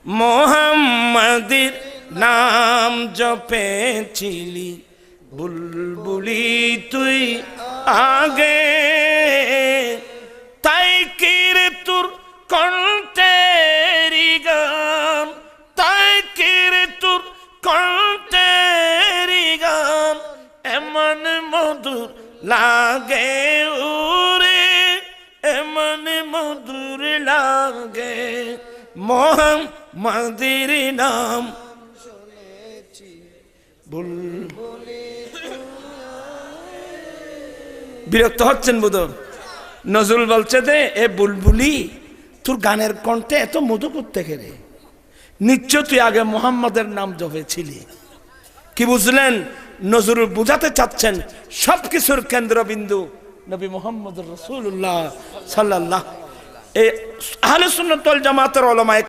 মোহাম্মদের নাম জপেছিলি বুলবুলি তুই আগে, তাই কিরে তোর কণ্ঠেরি গান, তাই কিরে তোর কণ্ঠেরি গান এমন মধুর লাগে ওরে, এমন মধুর লাগে। মোহাম্মদের নাম বুলবুলি। বিরক্ত হচ্ছেন বোধ? নজরুল বলছে দে এ বুলবুলি তোর গানের কণ্ঠে এত মধু করতে রে, নিশ্চয় তুই আগে মোহাম্মদের নাম জপেছিলি। কি বুঝলেন? নজরুল বুঝাতে চাচ্ছেন সবকিছুর কেন্দ্রবিন্দু নবী মুহাম্মদ রাসূলুল্লাহ সাল্লাল্লাহু। এই আহলে সুন্নাত ওয়াল জামাতের উলামায়ে